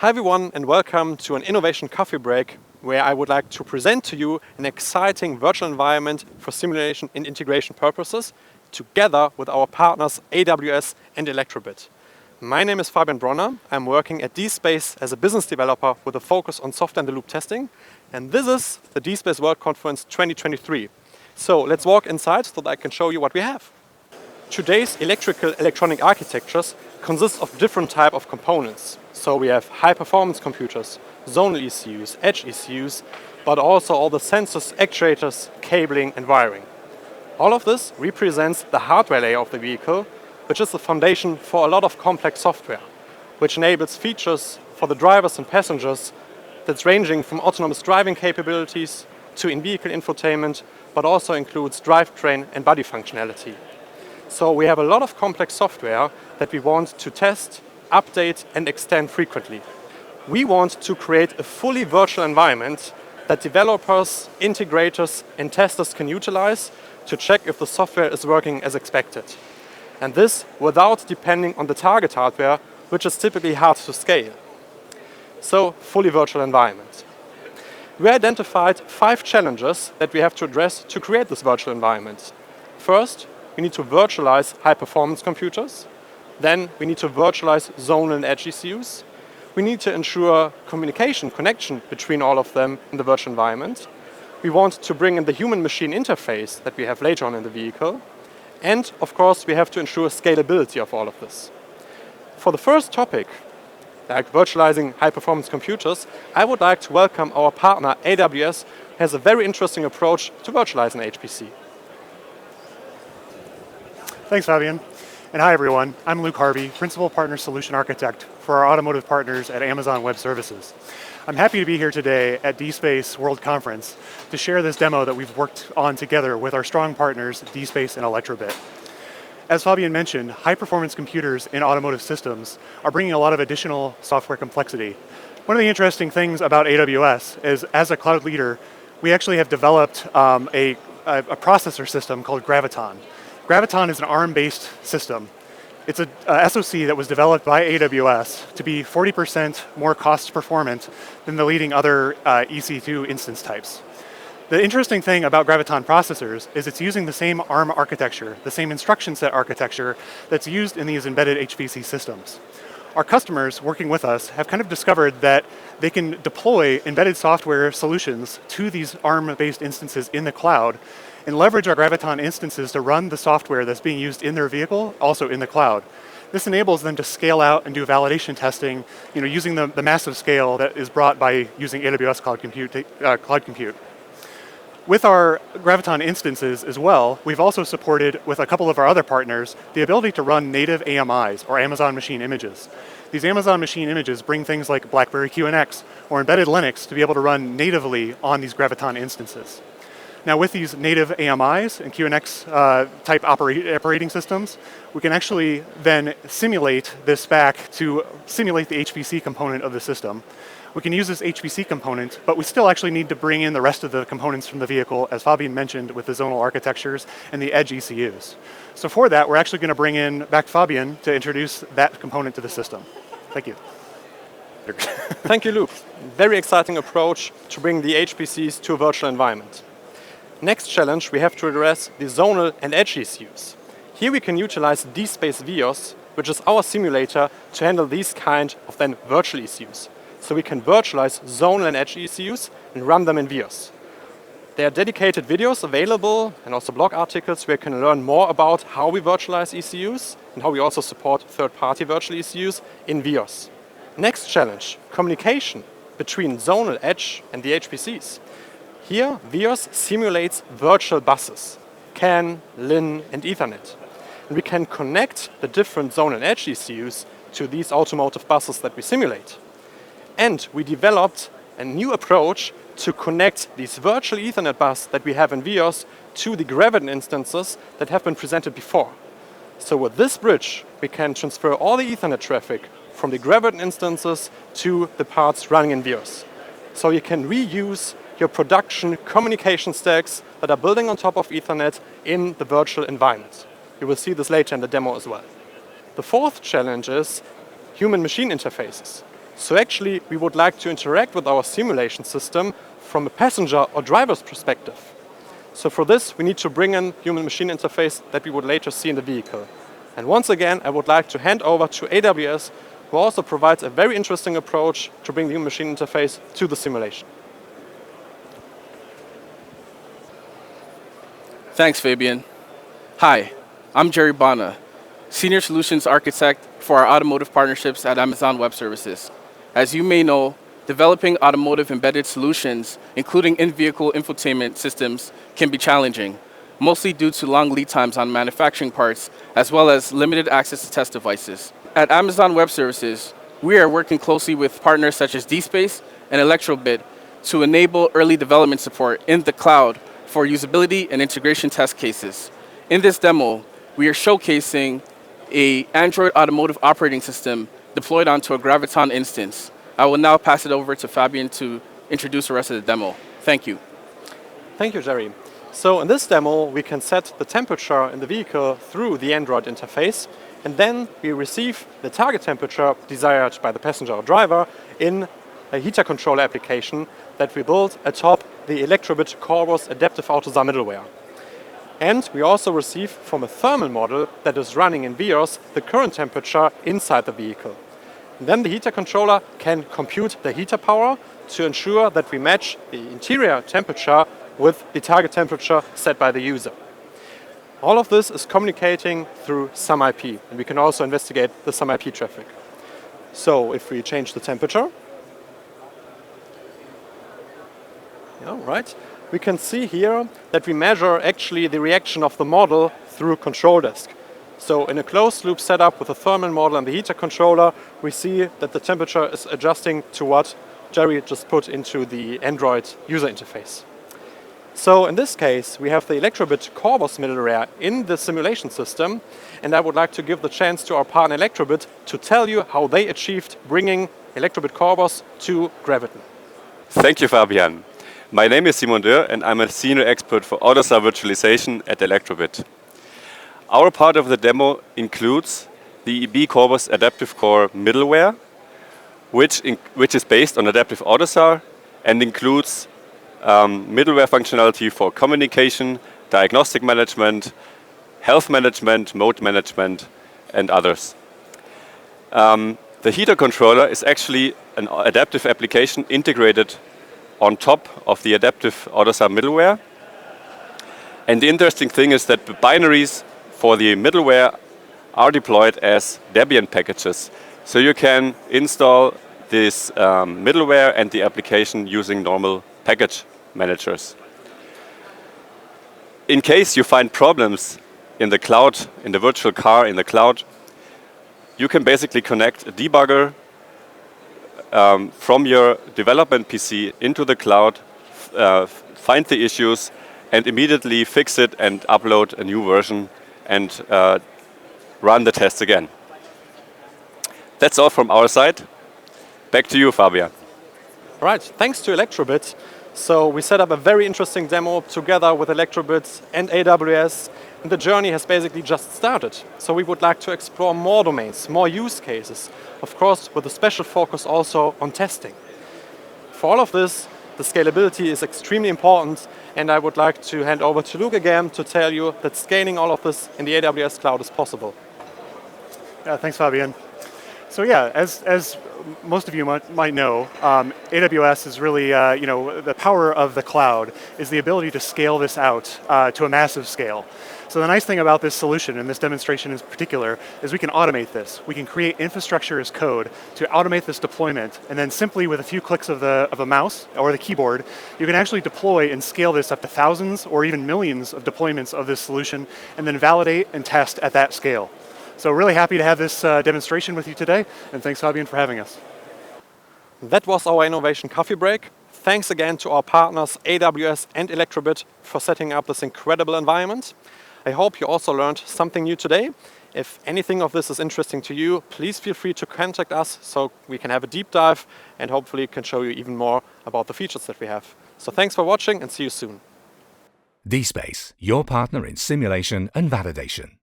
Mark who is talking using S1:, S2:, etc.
S1: Hi everyone and welcome to an innovation coffee break where I would like to present to you an exciting virtual environment for simulation and integration purposes together with our partners AWS and Elektrobit. My name is Fabian Bronner. I'm working at dSPACE as a business developer with a focus on software-in-the-loop testing, and this is the dSPACE World Conference 2023. So let's walk inside so that I can show you what we have. Today's electronic architectures consist of different types of components. So we have high-performance computers, zonal ECUs, edge ECUs, but also all the sensors, actuators, cabling and wiring. All of this represents the hardware layer of the vehicle, which is the foundation for a lot of complex software, which enables features for the drivers and passengers that's ranging from autonomous driving capabilities to in-vehicle infotainment, but also includes drivetrain and body functionality. So we have a lot of complex software that we want to test, update and extend frequently. We want to create a fully virtual environment that developers, integrators and testers can utilize to check if the software is working as expected. And this without depending on the target hardware, which is typically hard to scale. So, fully virtual environment. We identified 5 challenges that we have to address to create this virtual environment. First, we need to virtualize high-performance computers. Then we need to virtualize zonal and edge ECUs. We need to ensure connection between all of them in the virtual environment. We want to bring in the human-machine interface that we have later on in the vehicle. And, of course, we have to ensure scalability of all of this. For the first topic, like virtualizing high-performance computers, I would like to welcome our partner AWS, who has a very interesting approach to virtualizing HPC.
S2: Thanks, Fabian. And hi, everyone. I'm Luke Harvey, Principal Partner Solution Architect for our automotive partners at Amazon Web Services. I'm happy to be here today at dSPACE World Conference to share this demo that we've worked on together with our strong partners, dSPACE and Elektrobit. As Fabian mentioned, high-performance computers in automotive systems are bringing a lot of additional software complexity. One of the interesting things about AWS is, as a cloud leader, we actually have developed a processor system called Graviton. Graviton is an ARM-based system. It's a SoC that was developed by AWS to be 40% more cost performant than the leading other EC2 instance types. The interesting thing about Graviton processors is it's using the same ARM architecture, the same instruction set architecture that's used in these embedded HPC systems. Our customers working with us have kind of discovered that they can deploy embedded software solutions to these ARM-based instances in the cloud and leverage our Graviton instances to run the software that's being used in their vehicle, also in the cloud. This enables them to scale out and do validation testing, using the massive scale that is brought by using AWS Cloud Compute. With our Graviton instances as well, we've also supported, with a couple of our other partners, the ability to run native AMIs, or Amazon Machine Images. These Amazon Machine Images bring things like BlackBerry QNX or embedded Linux to be able to run natively on these Graviton instances. Now with these native AMIs and QNX type operating systems, we can actually then simulate this SPAC to simulate the HPC component of the system. We can use this HPC component, but we still actually need to bring in the rest of the components from the vehicle, as Fabian mentioned, with the zonal architectures and the edge ECUs. So for that, we're actually going to bring in back Fabian to introduce that component to the system. Thank you.
S1: Thank you, Luke. Very exciting approach to bring the HPCs to a virtual environment. Next challenge, we have to address the zonal and edge ECUs. Here we can utilize dSPACE VEOS, which is our simulator to handle these kind of then virtual ECUs. So we can virtualize zonal and edge ECUs and run them in VEOS. There are dedicated videos available and also blog articles where you can learn more about how we virtualize ECUs and how we also support third-party virtual ECUs in VEOS. Next challenge, communication between zonal edge and the HPCs. Here, VEOS simulates virtual buses, CAN, LIN and Ethernet. And we can connect the different zonal and edge ECUs to these automotive buses that we simulate. And we developed a new approach to connect these virtual Ethernet bus that we have in VEOS to the Graviton instances that have been presented before. So with this bridge, we can transfer all the Ethernet traffic from the Graviton instances to the parts running in VEOS. So you can reuse your production communication stacks that are building on top of Ethernet in the virtual environment. You will see this later in the demo as well. The fourth challenge is human-machine interfaces. So actually, we would like to interact with our simulation system from a passenger or driver's perspective. So for this, we need to bring in human-machine interface that we would later see in the vehicle. And once again, I would like to hand over to AWS, who also provides a very interesting approach to bring the human-machine interface to the simulation.
S3: Thanks, Fabian. Hi, I'm Jerry Bana, Senior Solutions Architect for our automotive partnerships at Amazon Web Services. As you may know, developing automotive embedded solutions, including in-vehicle infotainment systems, can be challenging, mostly due to long lead times on manufacturing parts, as well as limited access to test devices. At Amazon Web Services, we are working closely with partners such as dSPACE and Elektrobit to enable early development support in the cloud for usability and integration test cases. In this demo, we are showcasing an Android automotive operating system deployed onto a Graviton instance. I will now pass it over to Fabian to introduce the rest of the demo. Thank you.
S1: Thank you, Jerry. So in this demo, we can set the temperature in the vehicle through the Android interface, and then we receive the target temperature desired by the passenger or driver in a heater controller application that we built atop the Elektrobit corbos adaptive AutoSAR middleware. And we also receive from a thermal model that is running in VEOS the current temperature inside the vehicle. And then the heater controller can compute the heater power to ensure that we match the interior temperature with the target temperature set by the user. All of this is communicating through some IP, and we can also investigate the some IP traffic. So if we change the temperature, we can see here that we measure actually the reaction of the model through control desk. So in a closed loop setup with a thermal model and the heater controller, we see that the temperature is adjusting to what Jerry just put into the Android user interface. So in this case, we have the Elektrobit corbos middleware in the simulation system, and I would like to give the chance to our partner Elektrobit to tell you how they achieved bringing Elektrobit corbos to Graviton.
S4: Thank you, Fabian. My name is Simon Dörr, and I'm a senior expert for AutoSAR virtualization at Elektrobit. Our part of the demo includes the EB corbos adaptive core middleware, which is based on adaptive AutoSAR and includes middleware functionality for communication, diagnostic management, health management, mode management, and others. The heater controller is actually an adaptive application integrated on top of the adaptive AutoSAR middleware. And the interesting thing is that the binaries for the middleware are deployed as Debian packages. So you can install this middleware and the application using normal package managers. In case you find problems in the cloud, in the virtual car in the cloud, you can basically connect a debugger from your development PC into the cloud, find the issues, and immediately fix it and upload a new version and run the tests again. That's all from our side. Back to you, Fabian.
S1: Right, thanks to Elektrobit. So we set up a very interesting demo together with Elektrobit and AWS, and the journey has basically just started. So we would like to explore more domains, more use cases, of course with a special focus also on testing. For all of this, the scalability is extremely important, and I would like to hand over to Luke again to tell you that scaling all of this in the AWS cloud is possible.
S2: Yeah, thanks, Fabian. So yeah, as most of you might know, AWS is really, the power of the cloud is the ability to scale this out to a massive scale. So the nice thing about this solution, and this demonstration in particular, is we can automate this. We can create infrastructure as code to automate this deployment, and then simply with a few clicks of a mouse or the keyboard, you can actually deploy and scale this up to thousands or even millions of deployments of this solution, and then validate and test at that scale. So really happy to have this demonstration with you today, and thanks, Fabian, for having us.
S1: That was our innovation coffee break. Thanks again to our partners AWS and Elektrobit for setting up this incredible environment. I hope you also learned something new today. If anything of this is interesting to you, please feel free to contact us so we can have a deep dive and hopefully can show you even more about the features that we have. So thanks for watching and see you soon.
S5: dSPACE, your partner in simulation and validation.